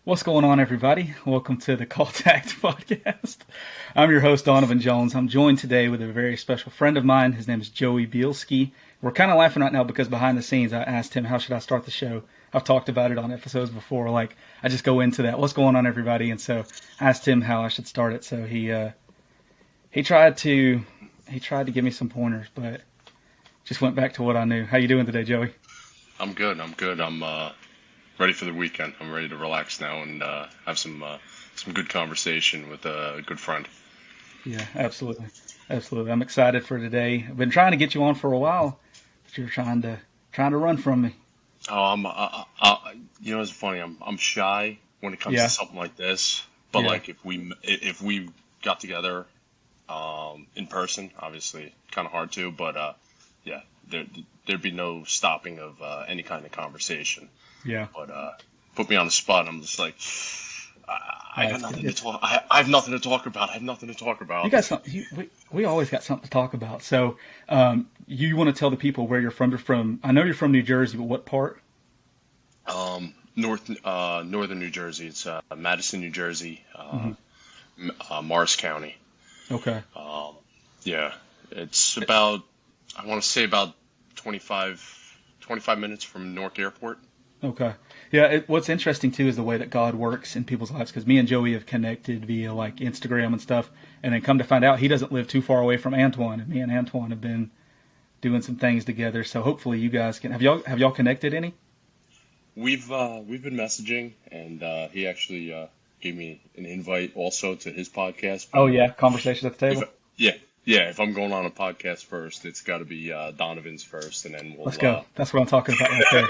What's going on, everybody? Welcome to the Call to Act podcast. I'm your host, Donovan Jones. I'm joined today with a very special friend of mine. His name is Joey Bielski. We're kind of laughing right now because behind the scenes, I asked him, how should I start the show? I've talked about it on episodes before. I just go into that. What's going on, everybody? And so I asked him how I should start it. So he tried to give me some pointers, but just went back to what I knew. How you doing today, Joey? I'm good. I'm ready for the weekend. I'm ready to relax now and have some good conversation with a good friend. Yeah, absolutely. Absolutely. I'm excited for today. I've been trying to get you on for a while, but you're trying to run from me. Oh, it's funny. I'm shy when it comes to Yeah. something like this. But Yeah. like if we got together in person, obviously kind of hard to. But yeah, there'd be no stopping of any kind of conversation. Yeah. But put me on the spot. I'm just like, I got It's good. nothing to talk. I have nothing to talk about. I have nothing to talk You about. got some. We always got something to talk about. So, you want to tell the people where you're from? You're from. I know you're from New Jersey, but what part? Northern New Jersey. It's Madison, New Jersey, Hmm. Morris County. Okay. Um, yeah, it's about, I want to say about 25 minutes from Newark Airport. Okay. Yeah. What's interesting too is the way that God works in people's lives. Because me and Joey have connected via like Instagram and stuff, and then come to find out he doesn't live too far away from Antoine, and me and Antoine have been doing some things together. So hopefully you guys can have y'all connected any? We've been messaging, and he actually gave me an invite also to his podcast. Oh But yeah, conversations at the if table. yeah, yeah, if I'm going on a podcast first, it's got to be Donovan's first, and then Let's we'll. go. That's what I'm talking about right there.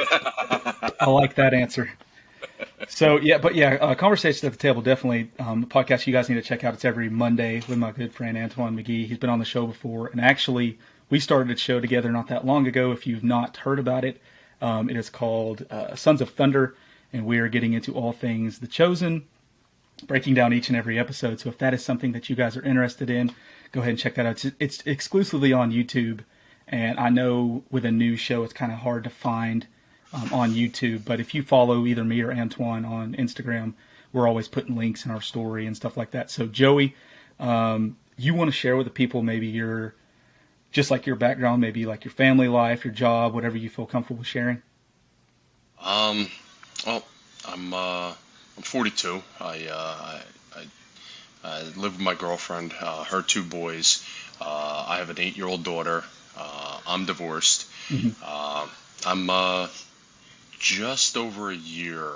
I like that answer. So yeah, but yeah, conversations at the table definitely a podcast you guys need to check out. It's every Monday with my good friend Antoine McGee. He's been on the show before, and actually we started a show together not that long ago. If you've not heard about it, it is called Sons of Thunder, and we are getting into all things The Chosen, breaking down each and every episode. So if that is something that you guys are interested in, go ahead and check that out. It's exclusively on YouTube, and I know with a new show it's kind of hard to find on YouTube. But if you follow either me or Antoine on Instagram, we're always putting links in our story and stuff like that. So Joey, you want to share with the people maybe just like your background, maybe like your family life, your job, whatever you feel comfortable sharing. Um, well, I'm 42. I live with my girlfriend, her two boys. I have an 8-year-old daughter. I'm divorced. Hmm. I'm just over a year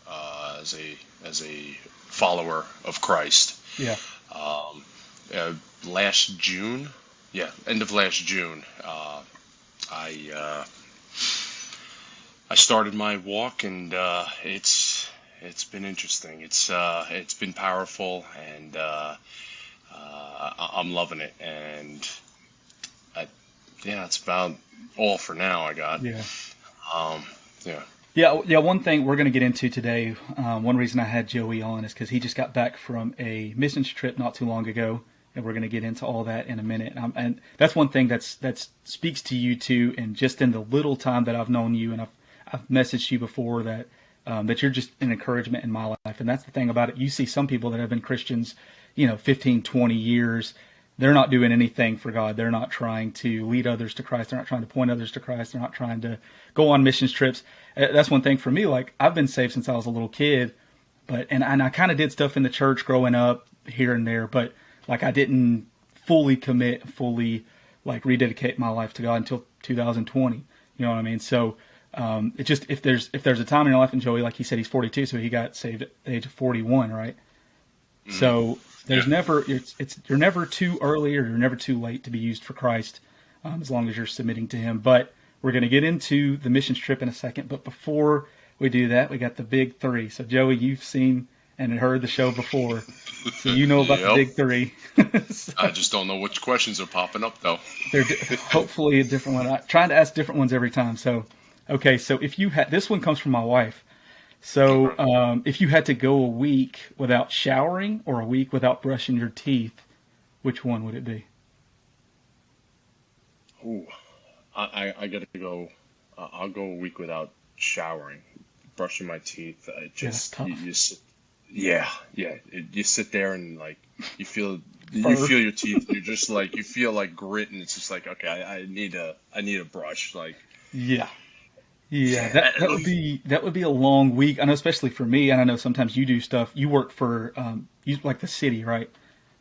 as a follower of Christ. Yeah. Um, Last June, yeah, end of last June, I I started my walk, and it's been interesting. It's been powerful, and I'm loving it. And I, yeah, that's about all for now. I got. Yeah. Um, yeah. Yeah, yeah. One thing we're going to get into today, one reason I had Joey on is because he just got back from a missions trip not too long ago, and we're going to get into all that in a minute. And that's one thing that speaks to you too, and just in the little time that I've known you, and I've messaged you before that you're just an encouragement in my life. And that's the thing about it. You see some people that have been Christians, 15, 20 years. They're not doing anything for God. They're not trying to lead others to Christ. They're not trying to point others to Christ. They're not trying to go on missions trips. That's one thing for me. Like, I've been saved since I was a little kid, and I kind of did stuff in the church growing up here and there, but like I didn't fully commit, fully like rededicate my life to God until 2020. You know what I mean? So it just, if there's a time in your life, and Joey, like he said, he's 42, so he got saved at the age of 41, right? Mm, So yeah. you're never too early or you're never too late to be used for Christ, as long as you're submitting to Him. But we're going to get into the missions trip in a second. But before we do that, we got the big three. So Joey, you've seen and heard the show before, so you know about the Yep. big three. I So just don't know which questions are popping up though. hopefully a different one. I'm trying to ask different ones every time. So okay, so if you had this one comes from my wife. So, Okay. if you had to go a week without showering or a week without brushing your teeth, which one would it be? Ooh, I gotta go. I'll go a week without showering, brushing my teeth. I Yeah, that's just tough. you sit Yeah, yeah. You sit there and like you feel you Fur. feel your teeth. You're just like you feel like grit, and it's just like okay, I need a brush. Like Yeah. Yeah, yeah, that would be a long week. I know, especially for me, and I know sometimes you do stuff. You work for you like the city, right?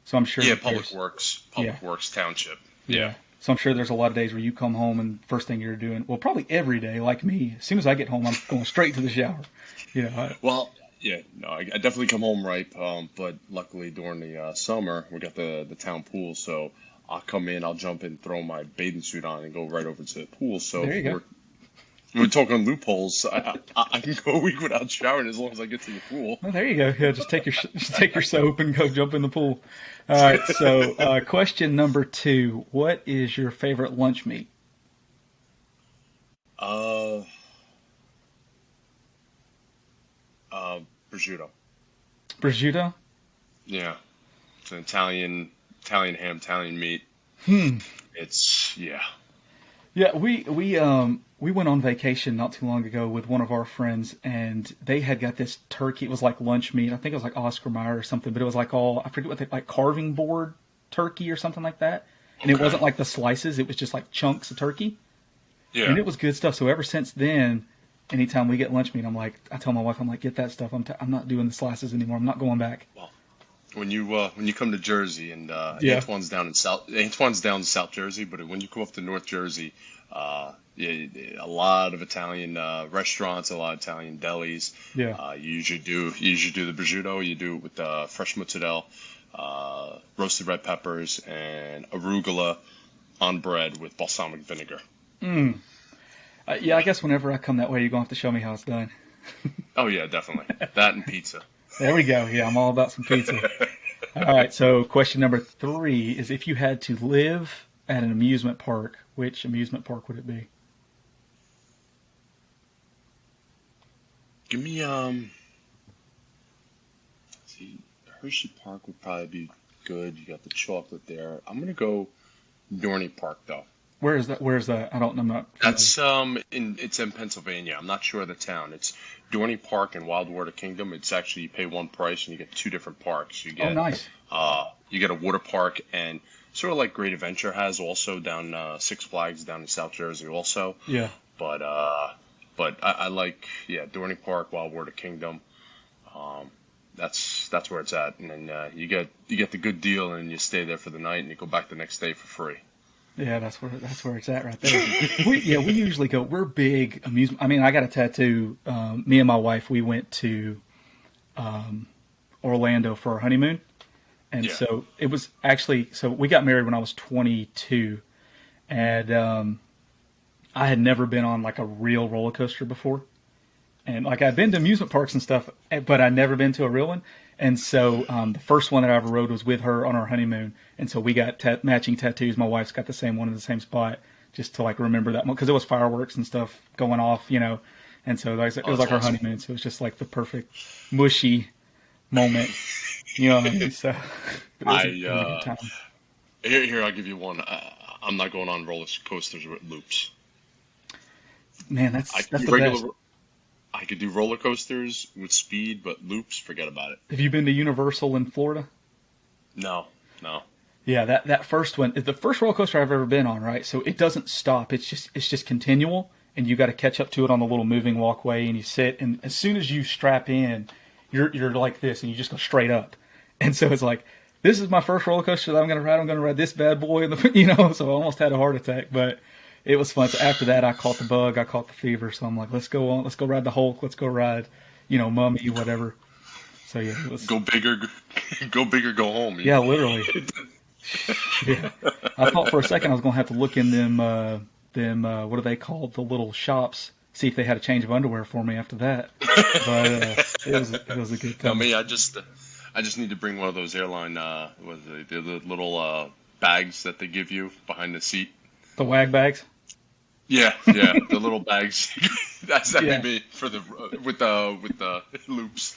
So I'm sure yeah. that Public there's Works, yeah, Public Works Township. Yeah. yeah. So I'm sure there's a lot of days where you come home and first thing you're doing, well, probably every day, like me. As soon as I get home, I'm going straight to the shower. You know, Well, yeah. No, I definitely come home ripe. But luckily during the summer we got the town pool, so I'll come in, I'll jump in, throw my bathing suit on, and go right over to the pool. So there you go. we're talking loopholes. I can go a week without showering as long as I get to the pool. Well, there you go. Yeah, just take your soap and go jump in the pool. All right. So, question number 2: what is your favorite lunch meat? Uh, uh, prosciutto. Prosciutto. Yeah, it's an Italian ham, Italian meat. Hmm. It's yeah. Yeah, we went on vacation not too long ago with one of our friends, and they had got this turkey. It was like lunch meat. I think it was like Oscar Mayer or something, but it was like all I forget what they like carving board turkey or something like that. And it Okay. wasn't like the slices; it was just like chunks of turkey, and Yeah. it was good stuff. So ever since then, anytime we get lunch meat, I tell my wife, I'm like, get that stuff. I'm not doing the slices anymore. I'm not going back. Well, when you come to Jersey and Yeah. Antoine's down in South Jersey, but when you come up to North Jersey, yeah, a lot of Italian restaurants, a lot of Italian delis. Yeah. You usually do the prosciutto. You do it with fresh mozzarella, roasted red peppers, and arugula on bread with balsamic vinegar. Mm. Yeah, I guess whenever I come that way, you're gonna have to show me how it's done. Oh yeah, definitely that and pizza. There we go. Yeah, I'm all about some pizza. All right. So, question number 3 is: if you had to live at an amusement park, which amusement park would it be? Give me see, Hershey Park would probably be good. You got the chocolate there. I'm gonna go Dorney Park though. Where is that? Where is that? I don't. I'm not familiar. It's in Pennsylvania. I'm not sure of the town. It's Dorney Park and Wild Water Kingdom. It's actually you pay one price and you get two different parks. You Oh, get nice. a water park and sort of like Great Adventure has also down Six Flags down in South Jersey also. Yeah. But I like yeah Dorney Park, Wild Water Kingdom. Um, that's where it's at, and then you get the good deal and you stay there for the night and you go back the next day for free. Yeah, that's where it's at right there. We usually go. We're big amusement. I mean, I got a tattoo. Me and my wife, we went to Orlando for our honeymoon, and Yeah. so it was actually. So we got married when I was 22, and I had never been on like a real roller coaster before. And like I've been to amusement parks and stuff, but I'd never been to a real one. And so the first one that I ever rode was with her on our honeymoon, and so we got matching tattoos. My wife's got the same one in the same spot, just to like remember that because it was fireworks and stuff going off, you know. And so like, it Oh, was that's like our awesome. honeymoon, so it was just like the perfect mushy moment, you know what I mean? So but it was a I really good time. here I'll give you one. I'm not going on roller coasters with loops. Man, I that's could that's do the best. regular. I could do roller coasters with speed, but loops, forget about it. Have you been to Universal in Florida? No, no. Yeah, that first one is the first roller coaster I've ever been on, right? So it doesn't stop. It's just continual, and you got to catch up to it on the little moving walkway, and you sit, and as soon as you strap in, you're like this, and you just go straight up, and so it's like this is my first roller coaster that I'm gonna ride. I'm gonna ride this bad boy, and you know, so I almost had a heart attack, but it was fun. So after that, I caught the bug, I caught the fever, so I'm like, let's go on, let's go ride the Hulk, let's go ride, Mummy, whatever. So yeah, it was Go bigger, go big or go home. yeah, literally. Yeah, I thought for a second I was gonna have to look in them what are they called, the little shops, see if they had a change of underwear for me after that. But it was a good No, time. me, I just need to bring one of those airline the little bags that they give you behind the seat. The wag bags. Yeah, yeah, the little bags. That's Yeah, that'd be me for the with the loops.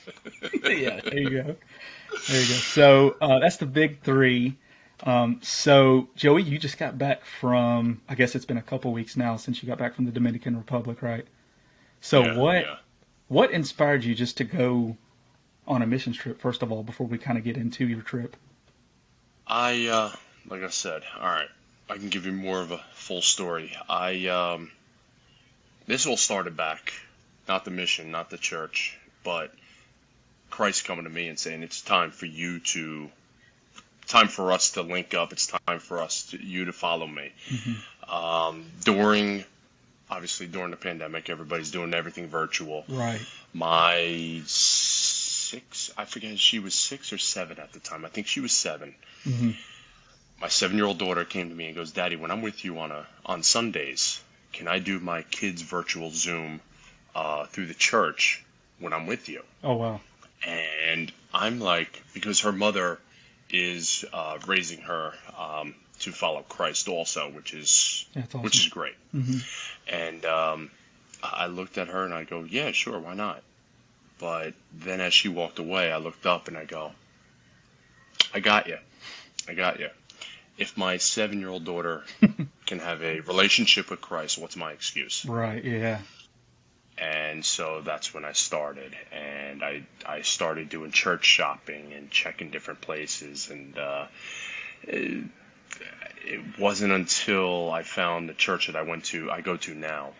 yeah. There you go. There you go. So that's the big three. So Joey, you just got back from. I guess it's been a couple weeks now since you got back from the Dominican Republic, right? So Yeah, what yeah. what inspired you just to go on a missions trip, first of all, before we kind of get into your trip? Like I said, all right, I can give you more of a full story. This all started back, not the mission, not the church, but Christ coming to me and saying, it's time for us to link up. It's time for you to follow me. During the pandemic, everybody's doing everything virtual. Right. I forget, she was 6 or 7 at the time. I think she was 7. My 7-year-old daughter came to me and goes, Daddy, when I'm with you on Sundays, can I do my kids' virtual Zoom through the church when I'm with you? Oh, wow. And I'm like, because her mother is raising her to follow Christ also, which is awesome. Which is great. And I looked at her and I go, yeah, sure, why not? But then as she walked away, I looked up and I go, I got you. If my 7-year-old daughter can have a relationship with Christ, what's my excuse? Right, yeah. And so that's when I started, and I started doing church shopping and checking different places, and it wasn't until I found the church that I go to now,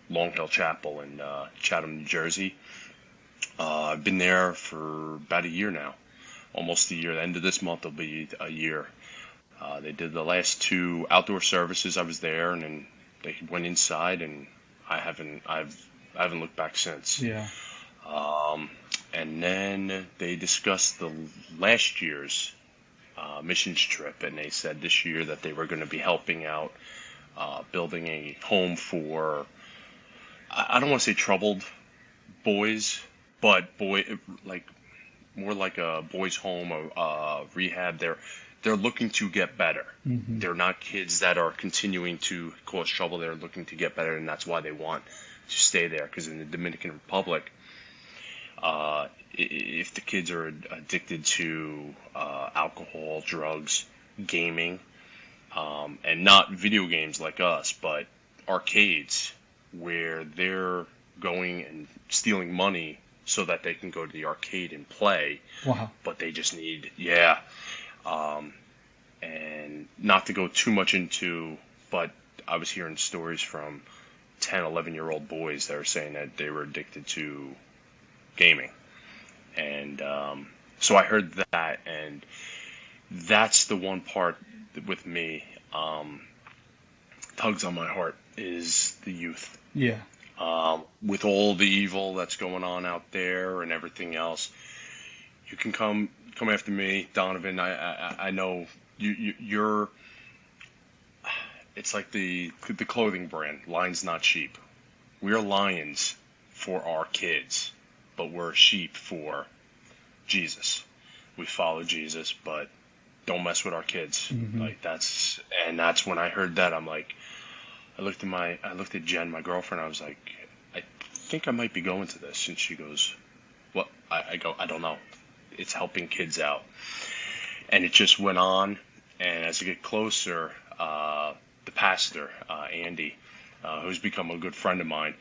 Long Hill Chapel in Chatham, New Jersey. I've been there for about a year now, almost a year. The end of this month will be a year. They did the last 2 outdoor services. I was there, and then they went inside, and I haven't looked back since. Yeah. And then they discussed the last year's missions trip, and they said this year that they were going to be helping out, building a home for, I don't want to say troubled boys, but more like a boys' home, rehab. They're looking to get better. They're not kids that are continuing to cause trouble. They're looking to get better, and that's why they want to stay there. Because in the Dominican Republic, if the kids are addicted to alcohol, drugs, gaming, and not video games like us, but arcades, where they're going and stealing money so that they can go to the arcade and play. Wow. But they just need, and not to go too much into, but I was hearing stories from 10, 11-year-old boys that were saying that they were addicted to gaming. And so I heard that, and that's the one part with me, tugs on my heart, is the youth. Yeah. With all the evil that's going on out there and everything else, you can come after me, Donovan. I know you're. It's like the clothing brand, Lions Not Sheep. We're lions for our kids, but we're sheep for Jesus. We follow Jesus, but don't mess with our kids. Like that's when I heard that, I'm like, I looked at Jen, my girlfriend. I was like, I think I might be going to this, and she goes, "What?" I go, I don't know. It's helping kids out, and it just went on. And as I get closer, the pastor, Andy, who's become a good friend of mine,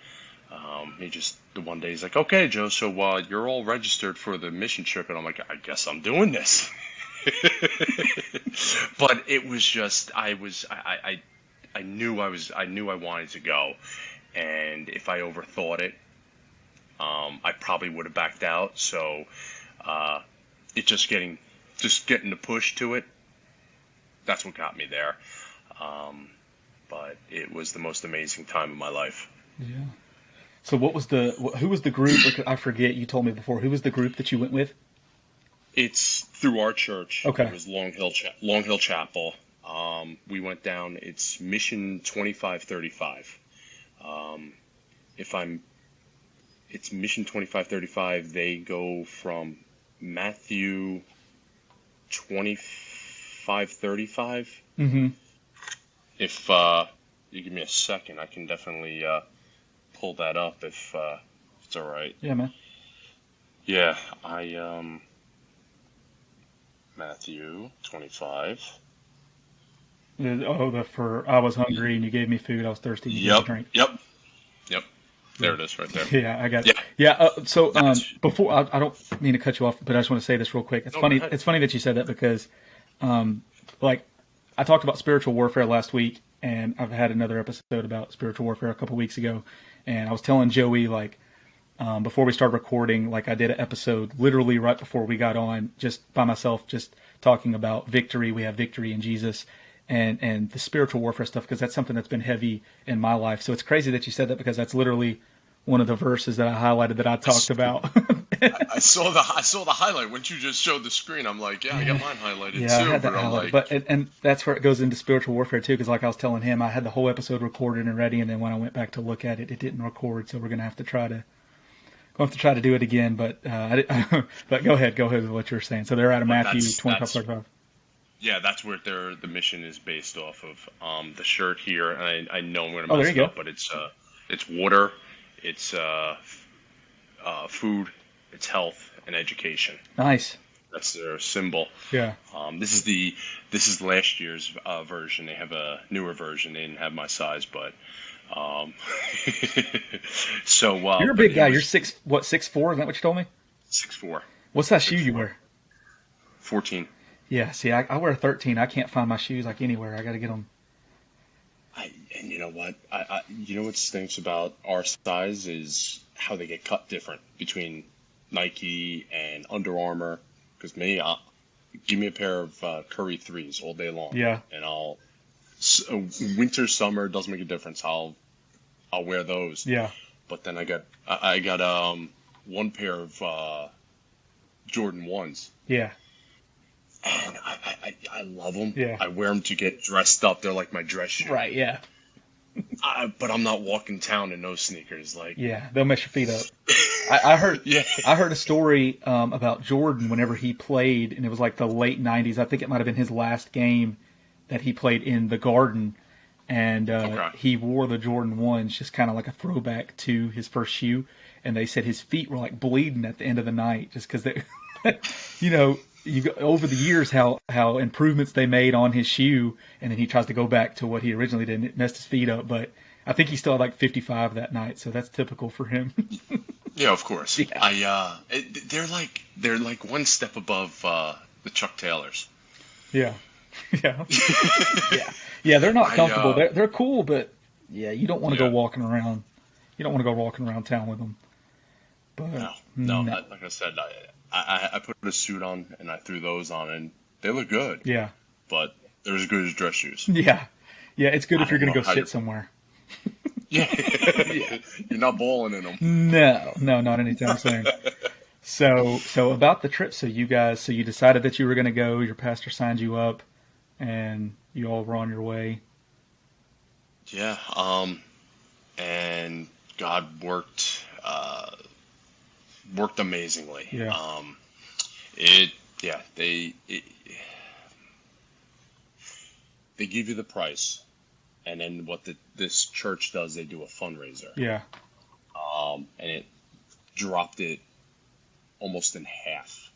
the one day he's like, "Okay, Joe, so you're all registered for the mission trip," and I'm like, "I guess I'm doing this." But it was just, I knew I wanted to go, and if I overthought it, I probably would have backed out. So it just getting the push to it, that's what got me there. But it was the most amazing time of my life. Yeah. So who was the group? I forget, you told me before. Who was the group that you went with? It's through our church. Okay. It was Long Hill Chapel. We went down. It's Mission 2535. It's Mission 2535. They go from Matthew 2535. Mm-hmm. If you give me a second, I can definitely pull that up if it's all right. Yeah, man. Yeah, Matthew 25. I was hungry and you gave me food. I was thirsty. You gave me drink. Yep. There it is, right there. Yeah, I got. Yeah. Yeah. So That's, before I don't mean to cut you off, but I just want to say this real quick. It's no, go funny. ahead. It's funny that you said that because, like, I talked about spiritual warfare last week, and I've had another episode about spiritual warfare a couple weeks ago, and I was telling Joey like before we started recording, like I did an episode literally right before we got on, just by myself, just talking about victory. We have victory in Jesus. And the spiritual warfare stuff, because that's something that's been heavy in my life. So it's crazy that you said that, because that's literally one of the verses that I highlighted that I talked about. I saw the highlight when you just showed the screen. I'm like, yeah, I got mine highlighted Yeah, I too. had that But I'm highlighted, like, but and that's where it goes into spiritual warfare too. Because like I was telling him, I had the whole episode recorded and ready, and then when I went back to look at it, it didn't record. So we're gonna have to try to do it again. But but go ahead with what you're saying. So they're out of but Matthew that's 25:35. yeah, that's where the mission is based off of. The shirt here, and I know I'm gonna Oh, there mess you it go. up, but it's water, it's food, it's health and education. Nice. That's their symbol. Yeah. This is last year's version. They have a newer version. They didn't have my size, but um, so You're a but big it guy. You're was 6'4"? Is that what you told me? 6'4", What's that shoe six you four, wear? 14. Yeah. See, I wear a 13. I can't find my shoes like anywhere. I got to get them. And you know what? You know what stinks about our size is how they get cut different between Nike and Under Armour. Because give me a pair of Curry threes all day long, Yeah. and winter, summer doesn't make a difference. I'll wear those. Yeah. But then I got one pair of Jordan ones, Yeah. and I love them. Yeah. I wear them to get dressed up. They're like my dress shoe. Right. Yeah. But I'm not walking town in those sneakers. Like, Yeah. They'll mess your feet up. I heard yeah, I heard a story about Jordan whenever he played, and it was like the late '90s. I think it might have been his last game that he played in the Garden, and Okay. he wore the Jordan ones, just kind of like a throwback to his first shoe. And they said his feet were like bleeding at the end of the night, just because they, you know, you go, over the years how improvements they made on his shoe, and then he tries to go back to what he originally did, and it messed his feet up. But I think he still had like 55 that night, so that's typical for him. yeah, of course. Yeah. They're like one step above the Chuck Taylors. Yeah. Yeah. Yeah. Yeah, they're not comfortable. They're cool, but yeah, you don't want to go Yeah. walking around. You don't want to go walking around town with them. But No. no. Like I said, I put a suit on and I threw those on and they look good, Yeah. but they're as good as dress shoes. Yeah. Yeah, it's good I if you're don't going to know go how sit you- somewhere. Yeah, Yeah. you're not balling in them. No, not anytime soon. So about the trip, so you decided that you were going to go, your pastor signed you up, and you all were on your way. Yeah, and God worked amazingly. Yeah. It yeah they give you the price, and then what this church does, they do a fundraiser, Yeah. and it dropped it almost in half.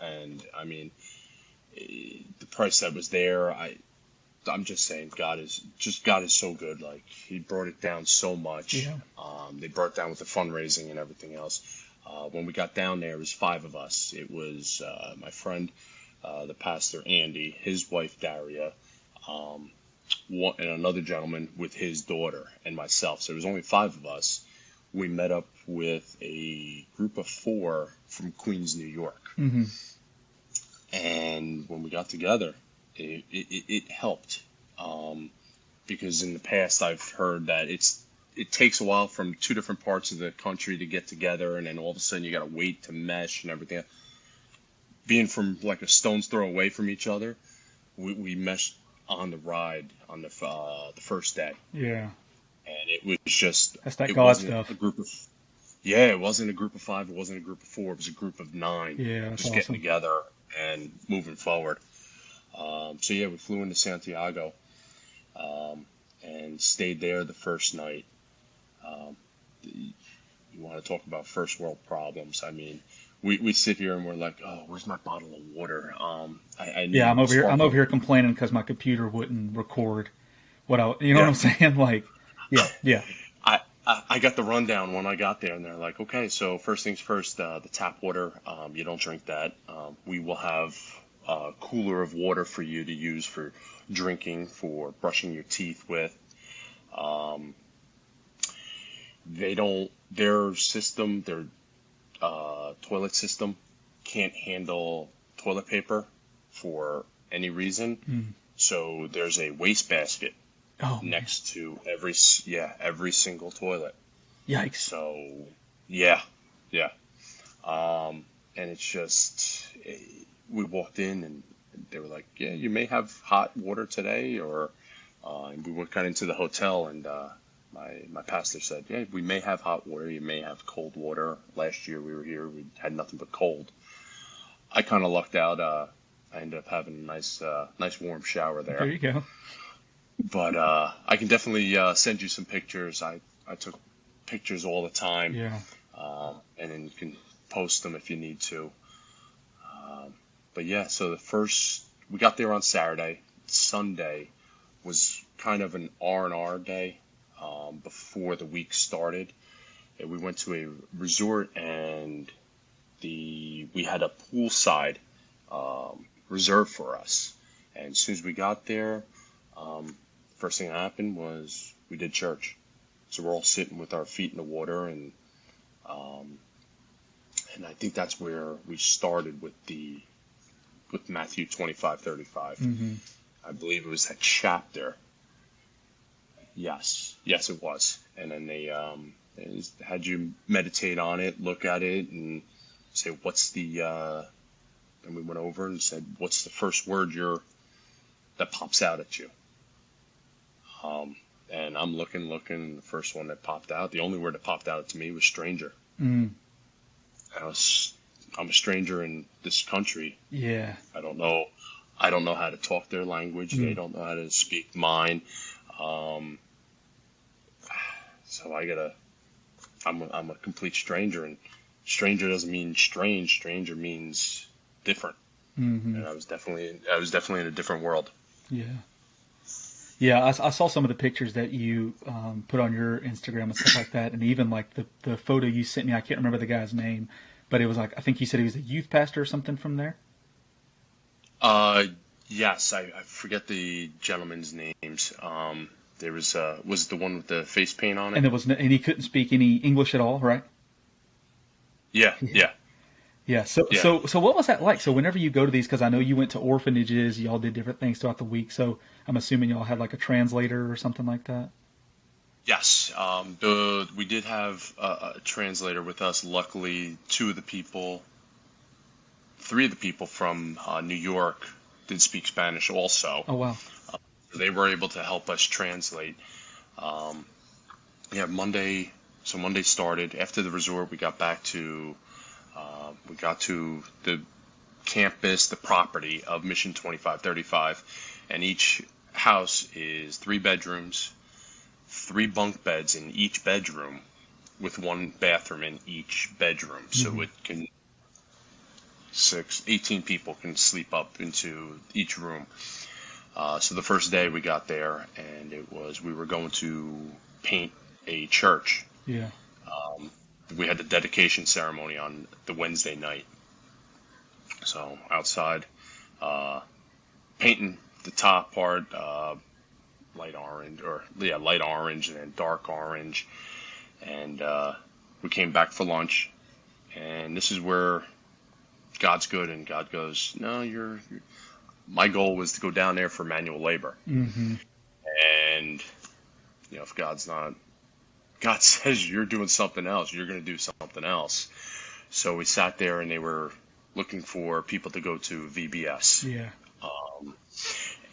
And I mean, the price that was there, I'm just saying, God is so good. Like, He brought it down so much. Yeah. They brought it down with the fundraising and everything else. When we got down there, it was 5 of us. It was my friend, the pastor Andy, his wife Daria, and another gentleman with his daughter, and myself. So it was only 5 of us. We met up with a group of 4 from Queens, New York. Mm-hmm. And when we got together, it helped, because in the past I've heard that it takes a while from 2 different parts of the country to get together, and then all of a sudden you got to wait to mesh and everything. Being from like a stone's throw away from each other, we meshed on the ride on the first day, Yeah. and it was just That's that it God wasn't stuff. a group of it wasn't a group of 5, it wasn't a group of 4, it was a group of 9. Yeah, that's Just awesome. getting together and moving forward. So yeah, we flew into Santiago, and stayed there the first night. You want to talk about first world problems? I mean, we sit here and we're like, oh, where's my bottle of water? I need Yeah, I'm over here. I'm sparkling over here complaining because my computer wouldn't record what I. You know Yeah. what I'm saying? Like, yeah. I got the rundown when I got there, and they're like, okay, so first things first, the tap water, you don't drink that. We will have a cooler of water for you to use for drinking, for brushing your teeth with. Um, they don't, their system, their toilet system can't handle toilet paper for any reason. Mm. So there's a wastebasket Oh man, next to every single toilet. yikes! So yeah, yeah. And it's just we walked in and they were like, yeah, you may have hot water today, or and we went kind of into the hotel and my pastor said, yeah, we may have hot water, you may have cold water. Last year we were here, we had nothing but cold. I kind of lucked out. I ended up having a nice warm shower There there. you go. But I can definitely send you some pictures. I took pictures all the time, Yeah. and then you can post them if you need to. But yeah, so we got there on Saturday. Sunday was kind of an R&R day before the week started. And we went to a resort, and we had a poolside reserved for us. And as soon as we got there, um, first thing that happened was we did church. So we're all sitting with our feet in the water, um, and I think that's where we started with Matthew 25:35. Hmm. I believe it was that chapter. Yes, it was. And then they had you meditate on it, look at it, and say, and we went over and said, what's the first word that pops out at you? Um, and I'm looking, and the first one that popped out, the only word that popped out to me was stranger. Mm. I'm a stranger in this country. Yeah. I don't know. I don't know how to talk their language. They Mm. don't know how to speak mine. Um, so I'm a complete stranger, and stranger doesn't mean strange. Stranger means different. Hmm. And I was definitely in a different world. Yeah. Yeah, I saw some of the pictures that you put on your Instagram and stuff like that, and even like the photo you sent me. I can't remember the guy's name, but it was like I think you said he was a youth pastor or something from there. Uh, yes, I forget the gentleman's names. There was it the one with the face paint on And it? there was and he couldn't speak any English at all, right? Yeah, yeah, Yeah. So yeah. so so what was that like? So whenever you go to these, because I know you went to orphanages, y'all did different things throughout the week. So I'm assuming y'all had like a translator or something like that. Yes, we did have a translator with us. Luckily, three of the people from New York did speak Spanish also. Oh wow. They were able to help us translate. Um, yeah, Monday. So Monday started after the resort. We got to the campus, the property of Mission 2535, and each house is 3 bedrooms, 3 bunk beds in each bedroom, with 1 bathroom in each bedroom. So Hmm. it can 18 people can sleep up into each room. So the first day we got there, and we were going to paint a church. Yeah. We had the dedication ceremony on the Wednesday night. So outside, uh, painting the top part, light orange and then dark orange. And we came back for lunch, and this is where God's good, and God goes, no, my goal was to go down there for manual labor. Hmm. And, if God says you're doing something else, you're going to do something else. So we sat there, and they were looking for people to go to VBS. Yeah.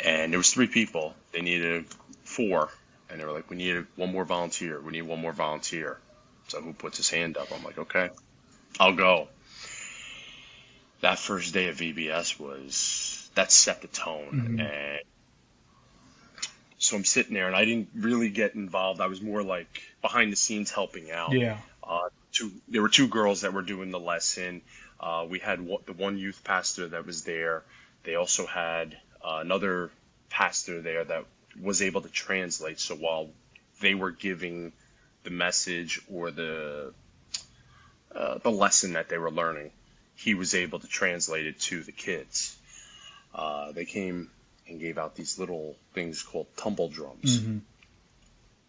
And there was 3 people. They needed 4. And they were like, we need one more volunteer. We need one more volunteer. So who puts his hand up? I'm like, okay, I'll go. That first day of VBS that set the tone. Hmm. And so I'm sitting there, and I didn't really get involved. I was more like behind the scenes helping out. Yeah. There were 2 girls that were doing the lesson. We had the one youth pastor that was there. They also had another pastor there that was able to translate. So while they were giving the message or the lesson that they were learning, he was able to translate it to the kids. They came and gave out these little things called tumble drums,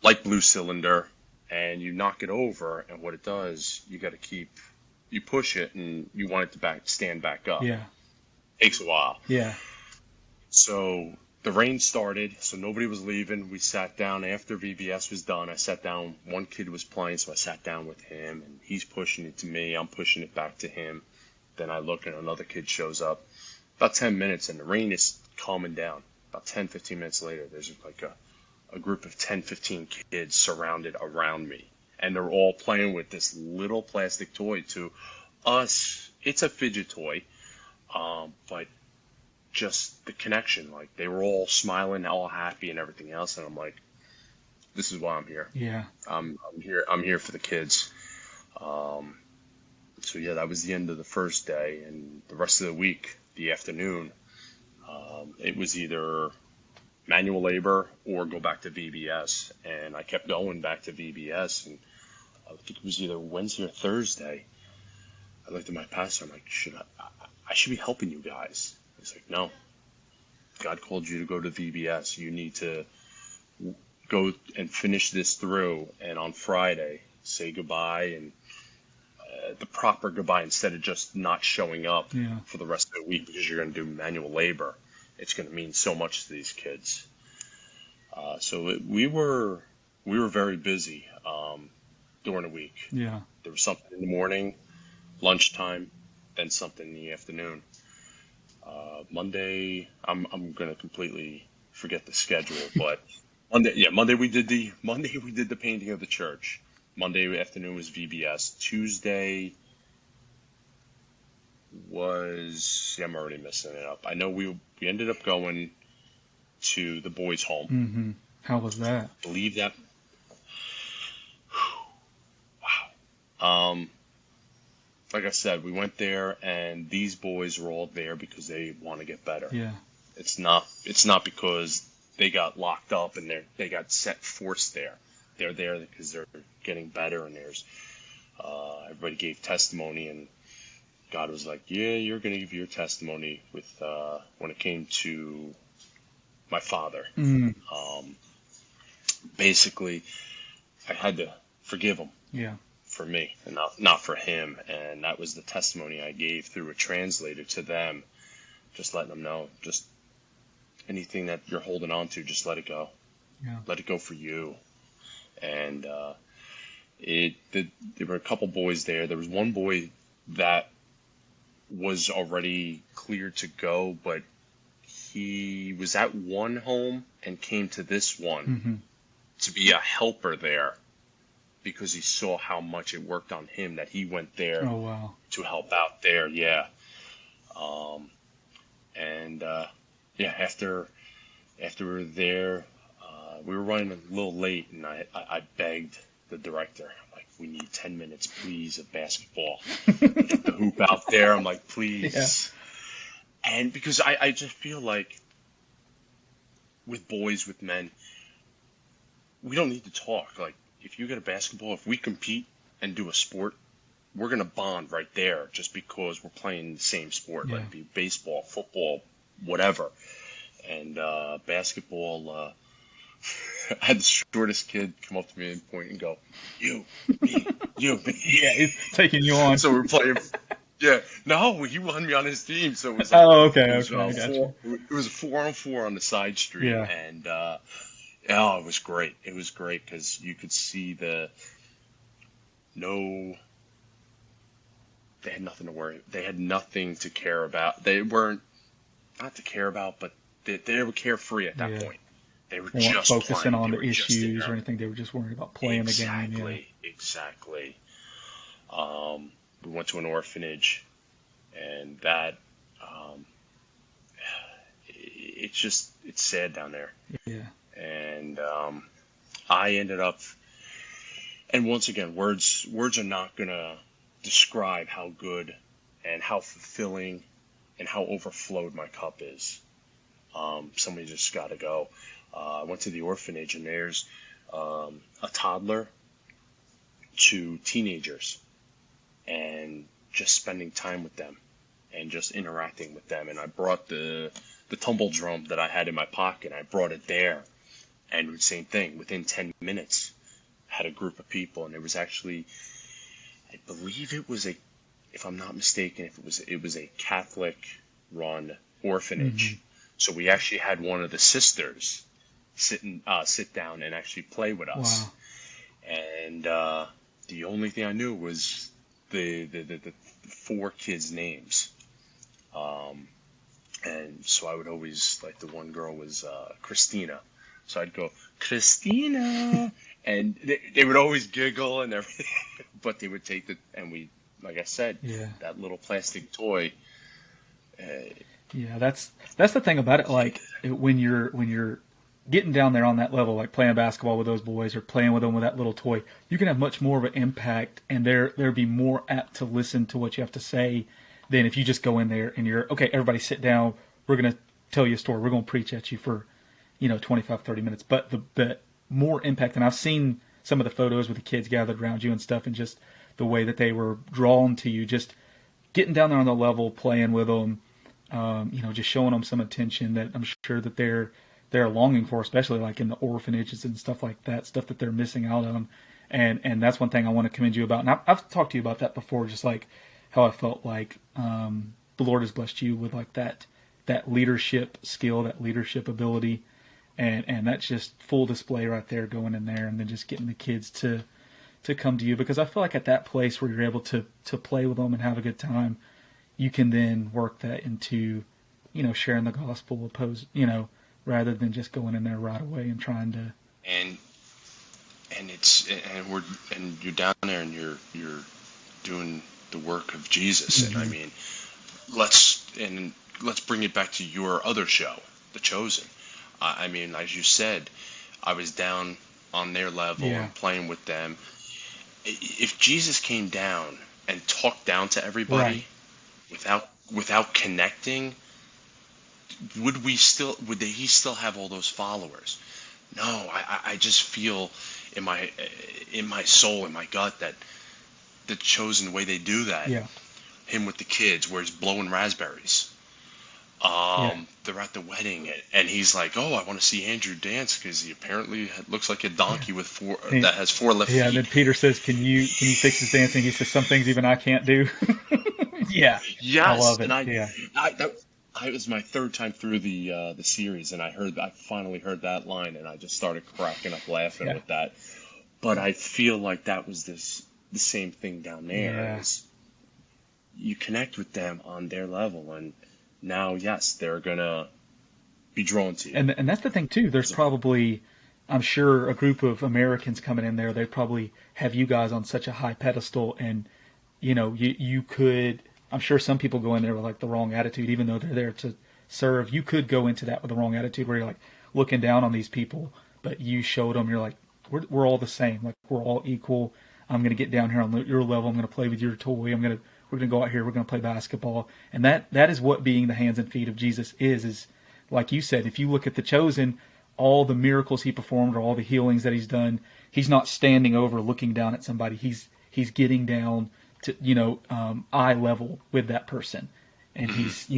like Blue Cylinder, and you knock it over, and what it does, you push it, and you want it to stand back up. Yeah. Takes a while. Yeah. So the rain started, so nobody was leaving. We sat down after VBS was done. I sat down. One kid was playing, so I sat down with him, and he's pushing it to me. I'm pushing it back to him. Then I look, and another kid shows up. About 10 minutes, and the rain is calming down. About 10, 15 minutes later, there's like a group of 10, 15 kids surrounded around me. And they're all playing with this little plastic toy. To us, it's a fidget toy, but just the connection, like they were all smiling, all happy and everything else. And I'm like, this is why I'm here. Yeah. I'm here for the kids. So yeah, that was the end of the first day, and the rest of the week, the afternoon, it was either manual labor or go back to VBS. And I kept going back to VBS, and I think it was either Wednesday or Thursday. I looked at my pastor. I'm like, I should be helping you guys. He's like, no, God called you to go to VBS. You need to go and finish this through, and on Friday say goodbye, and the proper goodbye, instead of just not showing up for the rest of the week because you're going to do manual labor. It's going to mean so much to these kids. We were very busy during the week. Yeah. There was something in the morning, lunchtime, then something in the afternoon. Monday, I'm going to completely forget the schedule, but Monday we did the painting of the church. Monday afternoon was VBS. Tuesday was, I'm already messing it up. I know we ended up going to the boys' home. Mm-hmm. How was that? Believe that. Wow. Like I said, we went there, and these boys were all there because they want to get better. Yeah. It's not because they got locked up and they got forced there. They're there because they're getting better, and there's everybody gave testimony, and God was like, yeah, you're going to give your testimony with when it came to my father. Basically, I had to forgive him. Yeah. For me and not for him, and that was the testimony I gave through a translator to them, just letting them know, just anything that you're holding on to, just let it go. Let it go for you. And there were a couple boys there. There was one boy that was already cleared to go, but he was at one home and came to this one to be a helper there, because he saw how much it worked on him that he went there to help out there. Yeah. After we were there, we were running a little late, and I begged the director, I'm like, we need 10 minutes, please, of basketball. Get the hoop out there. I'm like, please. Yeah. And because I just feel like with boys, with men, we don't need to talk. Like, if you get a basketball, if we compete and do a sport, we're going to bond right there just because we're playing the same sport, like it be baseball, football, whatever. And basketball, I had the shortest kid come up to me and point and go, you, me, you, me. Yeah, he's taking you on. So we're playing. Yeah, no, he won me on his team. So it was like, okay. It was a 4-on-4 on the side street. Yeah. And, it was great. It was great because you could see they had nothing to worry. They had nothing to care about. They weren't, not to care about, but they were carefree at that point. They were just focusing playing. on the issues or anything. They were just worried about playing the game. Exactly. We went to an orphanage, and that, it's sad down there. Yeah. And I ended up, and once again, words are not going to describe how good and how fulfilling and how overflowed my cup is. Somebody just got to go. I went to the orphanage, and there's a toddler to teenagers and just spending time with them and just interacting with them. And I brought the tumble drum that I had in my pocket. I brought it there, and same thing. Within 10 minutes, had a group of people, and it was actually, I believe it was if I'm not mistaken, it was a Catholic-run orphanage. So we actually had one of the sisters sit down and actually play with us. Wow. And the only thing I knew was the 4 kids' names. And so I would always, like, the one girl was Christina. So I'd go, Christina! And they would always giggle and everything. But they would take and we, like I said, that little plastic toy. Yeah, that's the thing about it. Like, when you're getting down there on that level, like playing basketball with those boys or playing with them with that little toy, you can have much more of an impact, and they'll be more apt to listen to what you have to say than if you just go in there and you're, okay, everybody sit down, we're going to tell you a story, we're going to preach at you for, 25, 30 minutes. But the more impact, and I've seen some of the photos with the kids gathered around you and stuff, and just the way that they were drawn to you, just getting down there on the level, playing with them, just showing them some attention that I'm sure that they're longing for, especially like in the orphanages and stuff like that, stuff that they're missing out on. And that's one thing I want to commend you about. And I've talked to you about that before, just like how I felt like the Lord has blessed you with like that leadership skill, that leadership ability. And that's just full display right there, going in there and then just getting the kids to come to you. Because I feel like at that place where you're able to play with them and have a good time, you can then work that into, sharing the gospel rather than just going in there right away and trying to. And you're down there and you're doing the work of Jesus. And I mean, let's bring it back to your other show, The Chosen. I mean, as you said, I was down on their level and playing with them. If Jesus came down and talked down to everybody without connecting, would he still have all those followers? No, I just feel in my soul, in my gut, that The Chosen, way they do that, him with the kids, where he's blowing raspberries. They're at the wedding, and he's like, "Oh, I want to see Andrew dance because he apparently looks like a donkey with that has 4 left feet." Yeah, and then Peter says, "Can you fix his dancing?" He says, "Some things even I can't do." Yes, I love it. And I was my 3rd time through the series, and I finally heard that line, and I just started cracking up laughing with that. But I feel like that was the same thing down there. Is you connect with them on their level, and now, yes, they're going to be drawn to you. And that's the thing, too. There's probably, I'm sure, a group of Americans coming in there. They probably have you guys on such a high pedestal. And, you could, I'm sure some people go in there with, like, the wrong attitude, even though they're there to serve. You could go into that with the wrong attitude where you're, like, looking down on these people. But you showed them, you're like, we're all the same. Like, we're all equal. I'm going to get down here on your level. I'm going to play with your toy. We're going to go out here. We're going to play basketball. And that is what being the hands and feet of Jesus is like you said, if you look at The Chosen, all the miracles he performed or all the healings that he's done, he's not standing over looking down at somebody. He's getting down to, eye level with that person. And he's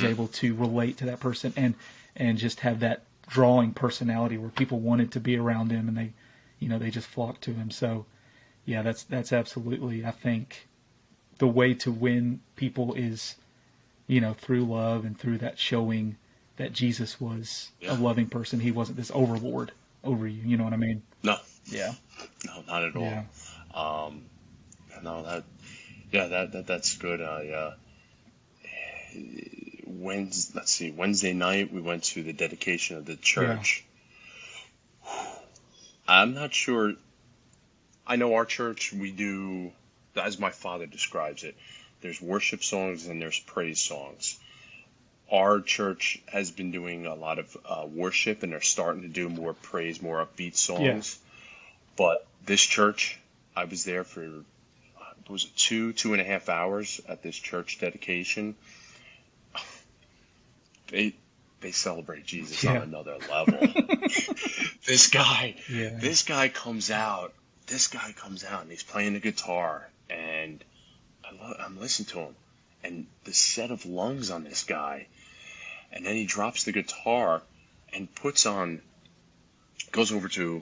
able to relate to that person and just have that drawing personality where people wanted to be around him, and they just flocked to him. So yeah, that's absolutely, I think, the way to win people is, through love and through that showing that Jesus was a loving person. He wasn't this overlord over you. You know what I mean? No. Yeah. No, not at all. No, that's good. Wednesday night we went to the dedication of the church. Yeah. I'm not sure. I know our church, we do, as my father describes it, there's worship songs and there's praise songs. Our church has been doing a lot of worship, and they're starting to do more praise, more upbeat songs. Yeah. But this church, I was there for, was it 2.5 hours at this church dedication. They celebrate Jesus on another level. This guy comes out. this guy comes out and he's playing the guitar, and I'm listening to him, and the set of lungs on this guy, and then he drops the guitar and goes over to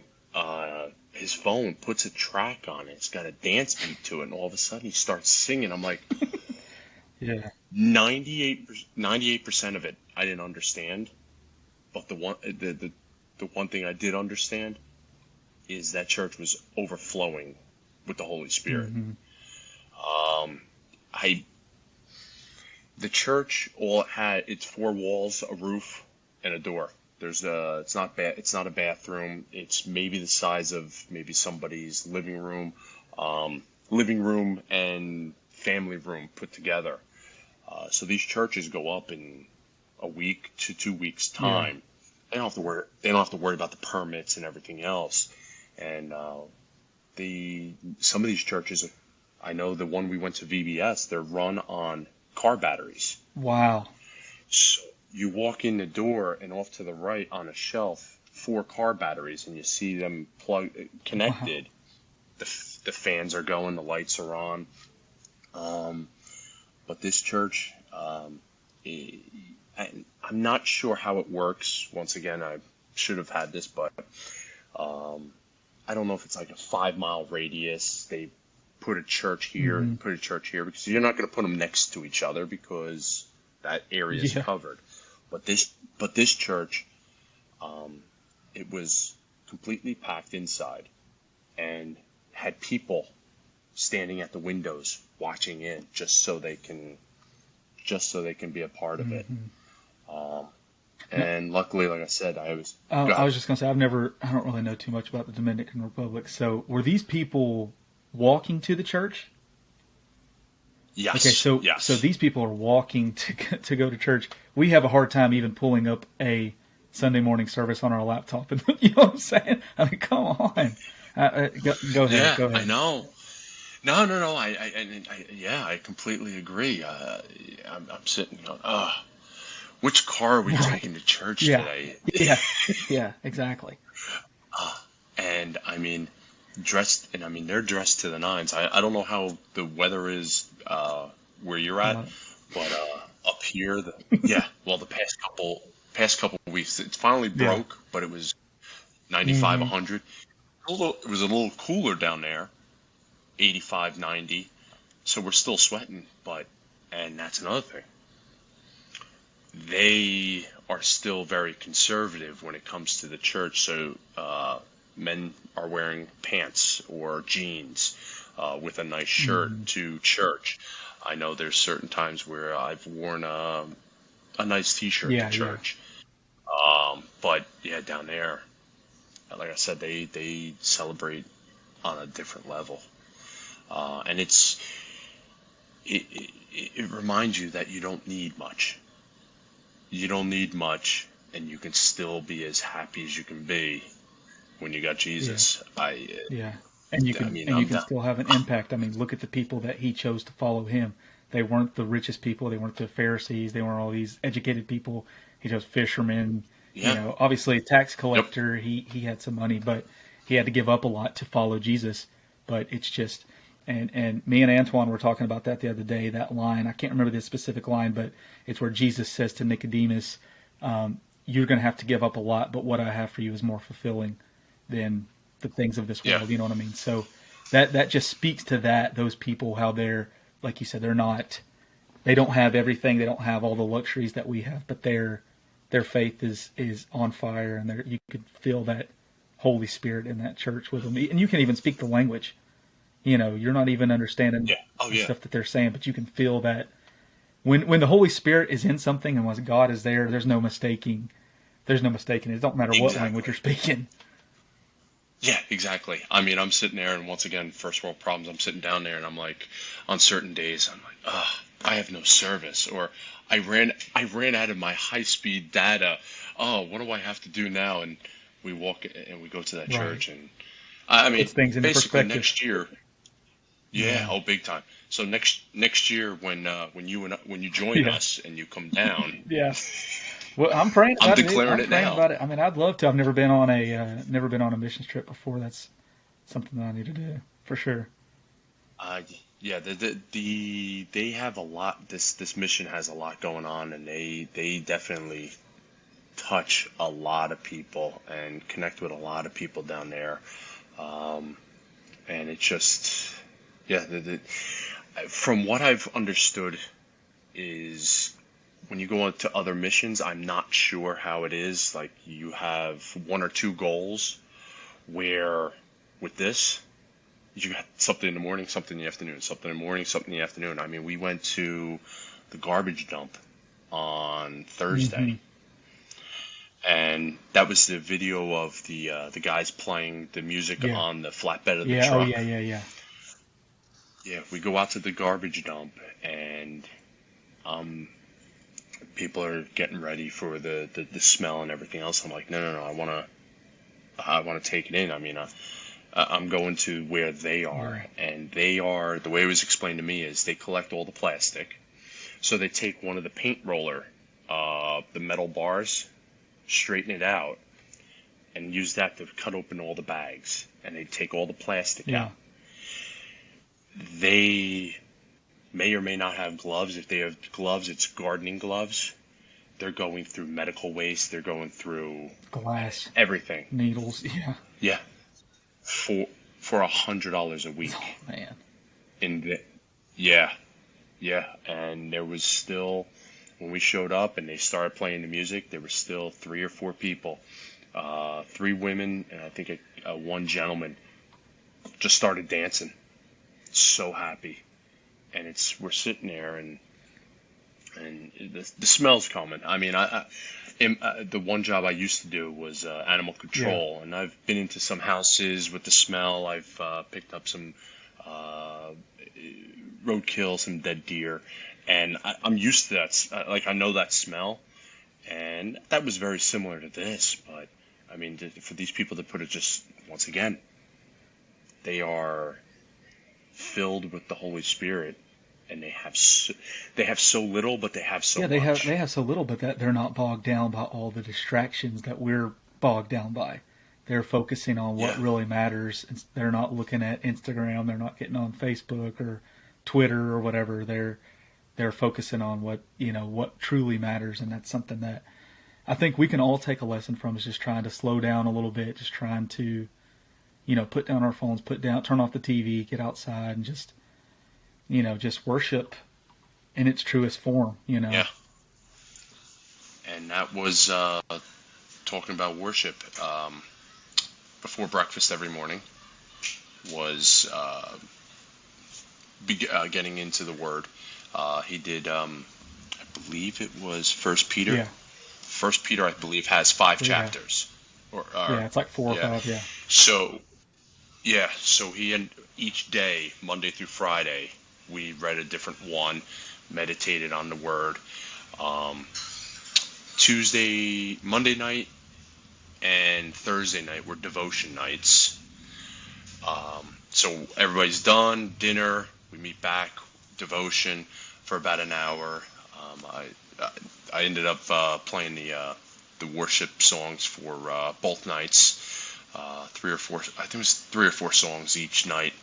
his phone, puts a track on it. It's got a dance beat to it, and all of a sudden he starts singing. I'm like, Yeah. 98% of it I didn't understand, but the one thing I did understand is that church was overflowing with the Holy Spirit. Mm-hmm. The church all had its four walls, a roof, and a door. It's not a bathroom. It's maybe the size of maybe somebody's living room and family room put together. So these churches go up in a week to 2 weeks time. Yeah. They don't have to worry about the permits and everything else. And some of these churches, I know the one we went to VBS, they're run on car batteries. Wow. So you walk in the door, and off to the right on a shelf, 4 car batteries, and you see them connected. Wow. The fans are going, the lights are on. But this church, I'm not sure how it works. Once again, I should have had this, but I don't know if it's like a 5-mile radius. They put a church here and put a church here, because you're not going to put them next to each other because that area is covered. But this church, it was completely packed inside and had people standing at the windows watching in just so they can be a part of it. And luckily, like I said, I was just going to say, I don't really know too much about the Dominican Republic. So were these people walking to the church? Yes. Okay, so these people are walking to go to church. We have a hard time even pulling up a Sunday morning service on our laptop. And you know what I'm saying? I mean, come on. Go ahead. Yeah, go ahead. I know. No. I completely agree. I'm sitting going, which car are we taking to church today? Yeah, exactly. And I mean, they're dressed to the nines. I don't know how the weather is where you're at, but up here, the past couple weeks, it's finally broke, but it was 95, 100. It was a little cooler down there, 85, 90. So we're still sweating, and that's another thing. They are still very conservative when it comes to the church. So men are wearing pants or jeans with a nice shirt to church. I know there's certain times where I've worn a nice T-shirt to church. But yeah, down there, like I said, they celebrate on a different level, and it reminds you that you don't need much. You don't need much, and you can still be as happy as you can be when you got Jesus. And you can still have an impact. I mean, look at the people that he chose to follow him. They weren't the richest people. They weren't the Pharisees. They weren't all these educated people. He chose fishermen. Yeah. You know, obviously a tax collector. Yep. He had some money, but he had to give up a lot to follow Jesus. But it's just, and me and Antoine were talking about that the other day. That line, I can't remember the specific line, but it's where Jesus says to Nicodemus, "You're going to have to give up a lot, but what I have for you is more fulfilling than the things of this world." You know what I mean? So that just speaks to that. Those people, how they're, like you said, they don't have everything. They don't have all the luxuries that we have, but their faith is on fire, and you could feel that Holy Spirit in that church with them. And you can even speak the language. You know, you're not even understanding the stuff that they're saying, but you can feel that when the Holy Spirit is in something and when God is there, there's no mistaking. There's no mistaking it. It don't matter what language you're speaking. Yeah, exactly. I mean, I'm sitting there, and once again, first world problems. I'm sitting down there, and I'm like, on certain days, I'm like, I have no service, or I ran out of my high speed data. Oh, what do I have to do now? And we walk and we go to that church, and I mean, things in basically perspective. Next year. Yeah, big time. So next year when you join us and you come down. Yeah. Well, I'm praying. I'm declaring it now. About it. I mean, I'd love to. I've never been on a missions trip before. That's something that I need to do for sure. Uh, yeah, they have a lot. This mission has a lot going on, and they definitely touch a lot of people and connect with a lot of people down there. Um, and it's just, yeah, from what I've understood is when you go on to other missions, I'm not sure how it is. Like you have one or two goals where with this, you got something in the morning, something in the afternoon, something in the morning, something in the afternoon. I mean, we went to the garbage dump on Thursday, Hmm. and that was the video of the guys playing the music Yeah. on the flatbed of the Yeah. Oh, truck. yeah, yeah, yeah. Yeah, we go out to the garbage dump, and um, people are getting ready for the smell and everything else. I'm like, no, no, no, I wanna take it in. I mean, I'm going to where they Yeah. are, and they are the way it was explained to me is they collect all the plastic, so they take one of the paint roller, the metal bars, straighten it out, and use that to cut open all the bags, and they take all the plastic Yeah. out. They may or may not have gloves. If they have gloves, it's gardening gloves. They're going through medical waste. They're going through Glass, everything. needles. Yeah. Yeah, for $100 a Oh, week. man. In the Yeah, yeah, and there was still when we showed up and they started playing the music, there were still three or four people, three women and I think one gentleman just started dancing, so happy, and it's we're sitting there and the smell's coming. I mean, the one job I used to do was animal Yeah. control, and I've been into some houses with the smell. I've picked up some uh, roadkill, some dead deer, and I'm used to that. Like I know that smell, and that was very similar to this. But I mean, for these people to put it just once again, they are filled with the Holy Spirit, and they have so little, but they have so Yeah, they much. have so little, but that they're not bogged down by all the distractions that we're bogged down by. They're focusing on what Yeah, really matters. They're not looking at Instagram. They're not getting on Facebook or Twitter or whatever. They're focusing on what truly matters, and that's something that I think we can all take a lesson from. Is just trying to slow down a little bit, just trying to put down our phones, turn off the TV, get outside, and just worship in its truest form. yeah, and that was talking about worship before breakfast every morning was getting into the Word. He did, I believe it was First Peter. Yeah, First Peter, I believe, has five yeah, chapters. Or yeah. It's like four or yeah. five. Yeah, So yeah, so each day, Monday through Friday, we read a different one, meditated on the Word. Um, Monday night, and Thursday night were devotion nights. So everybody's done, dinner, we meet back, devotion for about an hour. I ended up playing the worship songs for both nights. Three or four, I think it was three or four songs each night,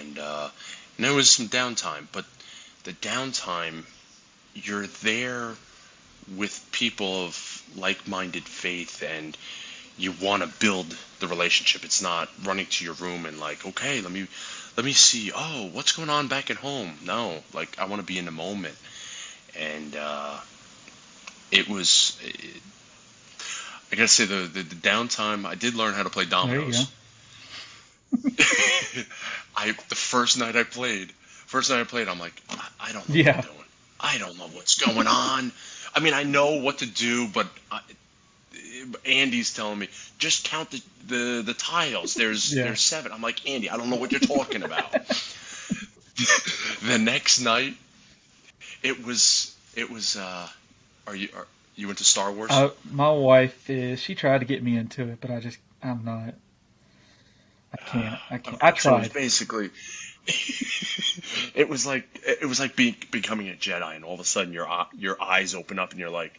and there was some downtime. But the downtime, you're there with people of like-minded faith, and you want to build the relationship. It's not running to your room and like, okay, let me see. Oh, what's going on back at home? No, like I want to be in the moment. And it was, I gotta say, the downtime. I did learn how to play there you go. dominoes. The first night I played, I'm like, I don't know what I'm Yeah, doing. I don't know what's going on. I mean, I know what to do, but Andy's telling me just count the tiles. yeah. There's seven. I'm like, Andy, I don't know what you're talking about. The next night, it was. You into Star Wars? My wife is. She tried to get me into it, but I'm not. I can't. I can't. I Okay, so it's tried. basically it was like becoming a Jedi, and all of a sudden your eyes open up, and you're like,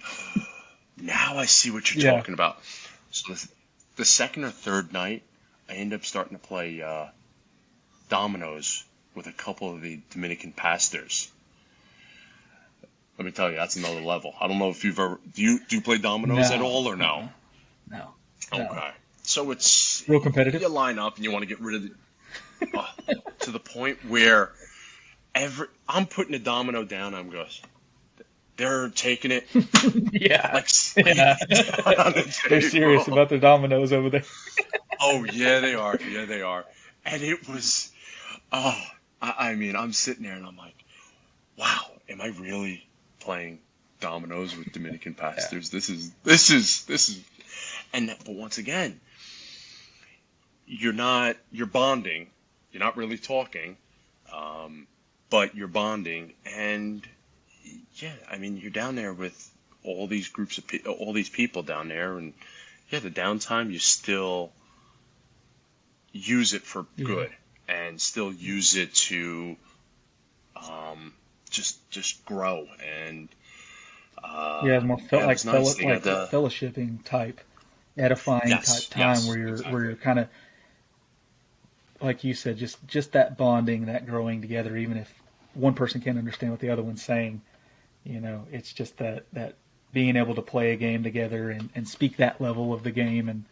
now I see what you're Yeah, talking about. So the second or third night, I ended up starting to play dominoes with a couple of the Dominican pastors. Let me tell you, that's another level. I don't know if you've ever do you play dominoes at all or no? No. Okay, so it's Real competitive. You line up and you want to get rid of the to the point where I'm putting a domino down. I'm going. They're taking it. Yeah. Like Yeah. on the They're serious table. about their dominoes over there. Oh yeah, they are. Yeah, they are. And it was. Oh, I mean, I'm sitting there and I'm like, wow, am I really playing dominoes with Dominican pastors? Yeah. This is. But once again, you're bonding. You're not really talking, but you're bonding. And yeah, I mean, you're down there with all these all these people down there. And yeah, the downtime, you still use it for good and still use it to just grow. And More felt like nice. fellowshipping type, edifying type time where you're kind of, like you said, just that bonding, that growing together, even if one person can't understand what the other one's saying. It's just that being able to play a game together and speak that level of the game, and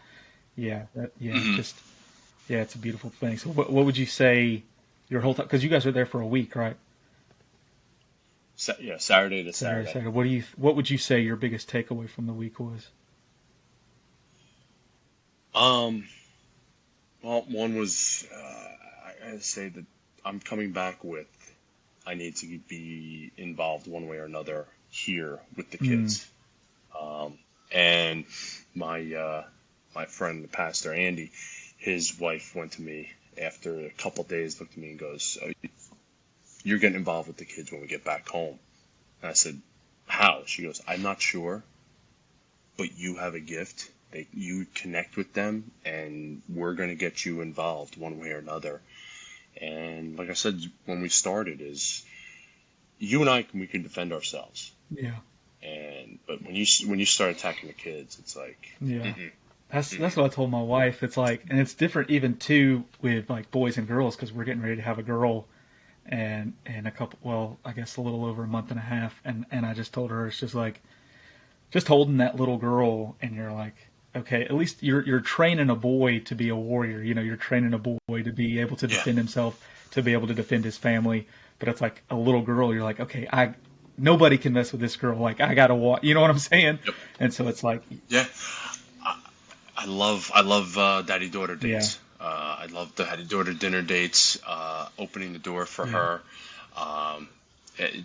it's a beautiful thing. So what would you say your whole time? Because you guys were there for a week, right? Saturday to Saturday. What would you say your biggest takeaway from the week was? Well, one was I say that I'm coming back with. I need to be involved one way or another here with the kids. And my friend, the pastor Andy, his wife went to me after a couple of days, looked at me and goes, "Oh, you're getting involved with the kids when we get back home." And I said, "How?" She goes, "I'm not sure, but you have a gift. You connect with them, and we're going to get you involved one way or another." And like I said when we started, is you and we can defend ourselves. Yeah. But when you start attacking the kids, it's like that's what I told my wife. It's like, and it's different even too with like boys and girls, because we're getting ready to have a girl, and I guess a little over a month and a half, and I just told her, it's just like just holding that little girl, and you're like, okay, at least you're training a boy to be a warrior. You're training a boy to be able to defend himself, to be able to defend his family. But it's like a little girl. You're like, okay, nobody can mess with this girl. Like, I gotta watch. You know what I'm saying? Yep. And so it's like, I love daddy-daughter dates. I love the daddy-daughter dinner dates. Opening the door for her,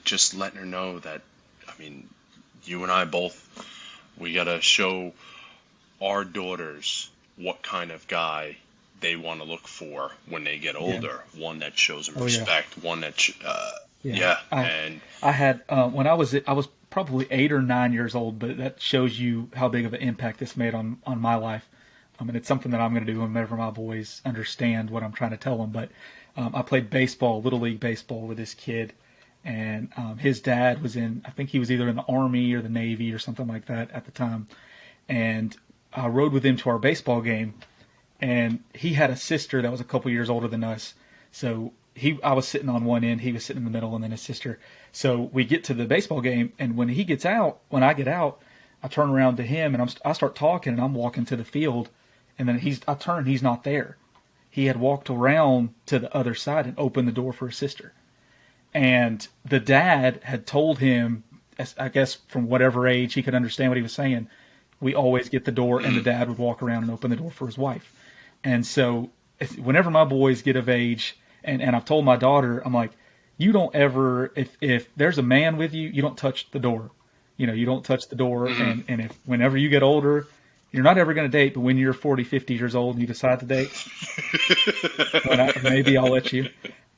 just letting her know that, I mean, you and I both, we gotta show our daughters what kind of guy they want to look for when they get older. One that shows them respect. One that I had when I was probably 8 or 9 years old, but that shows you how big of an impact this made on my life. I mean, it's something that I'm going to do whenever my boys understand what I'm trying to tell them. But I played baseball, Little League baseball, with this kid, and his dad was I think he was either in the Army or the Navy or something like that at the time, and I rode with him to our baseball game, and he had a sister that was a couple years older than us. So I was sitting on one end, he was sitting in the middle, and then his sister. So we get to the baseball game, and when I get out, I turn around to him, and I start talking, and I'm walking to the field, and then I turn, he's not there. He had walked around to the other side and opened the door for his sister. And the dad had told him, I guess from whatever age he could understand what he was saying, we always get the door, and the dad would walk around and open the door for his wife. And so whenever my boys get of age, and I've told my daughter, I'm like, you don't ever, if there's a man with you, you don't touch the door. You don't touch the door. And if whenever you get older, you're not ever going to date, but when you're 40, 50 years old and you decide to date, maybe I'll let you.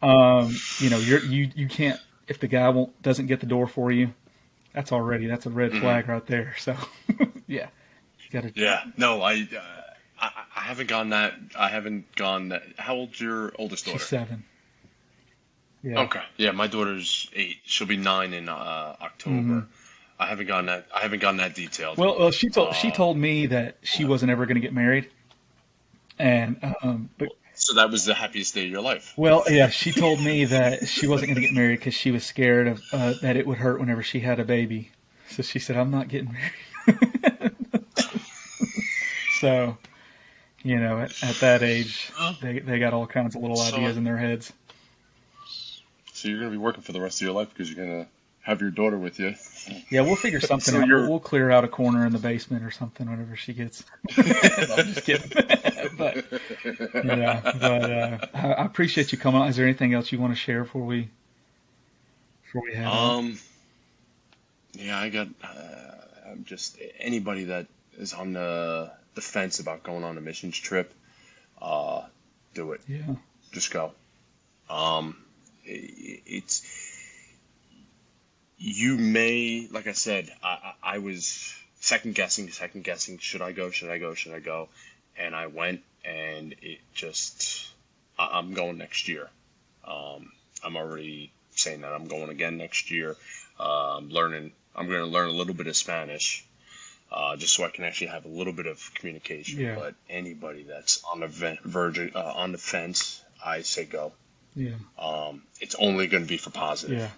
You can't, if the guy doesn't get the door for you, that's a red flag right there. So, yeah. No, I haven't gone that. How old's your oldest daughter? She's 7. Yeah. Okay. Yeah, my daughter's 8. She'll be 9 in October. I haven't gone that detailed. Well, she told me that she wasn't ever going to get married, And but So that was the happiest day of your life. well, yeah, she told me that she wasn't going to get married because she was scared of that it would hurt whenever she had a baby. So she said, "I'm not getting married." So at that age, Oh. they got all kinds of little So, ideas in their heads. so you're gonna be working for the rest of your life because you're gonna have your daughter with you. Yeah, we'll figure something So out. We'll, you're we'll clear out a corner in the basement or something whenever she gets. No, I'm just kidding. But yeah, but I appreciate you coming on. Is there anything else you want to share before we head out? um yeah, I got I'm just anybody that is on the fence about going on a missions trip, uh, do it. Yeah, Just go. Um, it's you may like I said, I was second guessing. Should I go? Should I go? Should I go? And I went, and it just I'm going next year. I'm already saying that I'm going again next year. Learning. I'm going to learn a little bit of Spanish, just so I can actually have a little bit of communication. yeah, But anybody that's on the on the fence, I say go. yeah, It's only going to be for positive. yeah,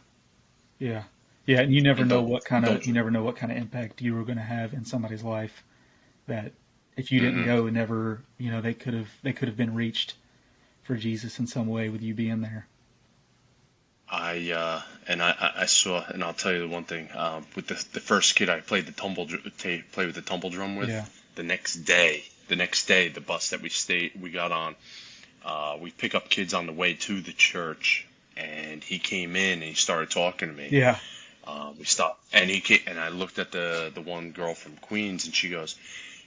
yeah, yeah. And you never And know don't what kind of don't. impact you were going to have in somebody's life. That if you didn't Mm-mm. go, never they could have been reached for Jesus in some way with you being there. I saw, and I'll tell you the one thing. With the first kid I played play with the tumble drum with. Yeah, The next day, the bus that we got on, we pick up kids on the way to the church, and he came in and he started talking to me. yeah, We stopped, and he came, and I looked at the one girl from Queens, and she goes,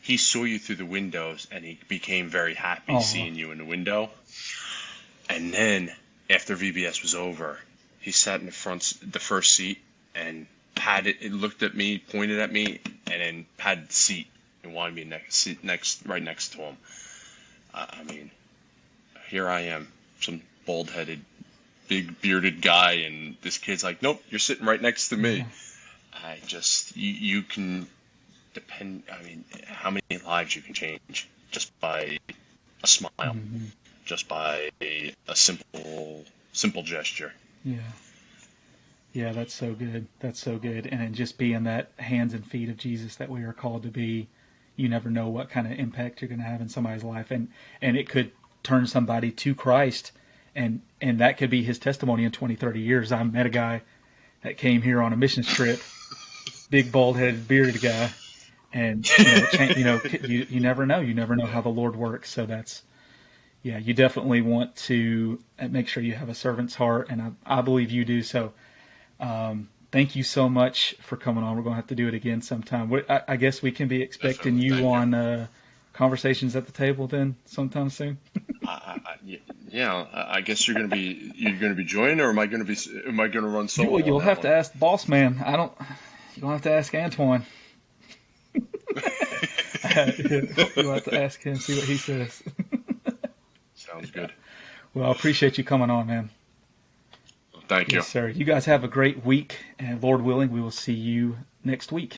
"He saw you through the windows, and he became very happy oh, seeing you in the window." And then after VBS was over, he sat in the first seat, and patted. It looked at me, pointed at me, and then patted the seat and wanted me sit right next to him. I mean, here I am, some bald-headed, big bearded guy, and this kid's like, "Nope, you're sitting right next to me." yeah, You can depend. I mean, how many lives you can change just by a smile, hmm, just by a simple gesture. yeah. Yeah, that's so good. That's so good. And then just being that hands and feet of Jesus that we are called to be, you never know what kind of impact you're going to have in somebody's life, and it could turn somebody to Christ, and that could be his testimony in 20, 30 years. I met a guy that came here on a missions trip, big bald headed bearded guy, and you never know. You never know how the Lord works. So that's yeah, you definitely want to make sure you have a servant's heart, and I believe you do. So thank you so much for coming on. We're going to have to do it again sometime. I guess we can be expecting Definitely, you thank you. on conversations at the table then sometime soon. Yeah, I guess you're gonna be joining, or am I gonna run solo on You'll that have to one? ask the boss man. I don't. You'll have to ask Antoine. You'll have to ask him, see what he says. Sounds good. Well, I appreciate you coming on, man. Thank you. Yes, sir. You guys have a great week, and Lord willing, we will see you next week.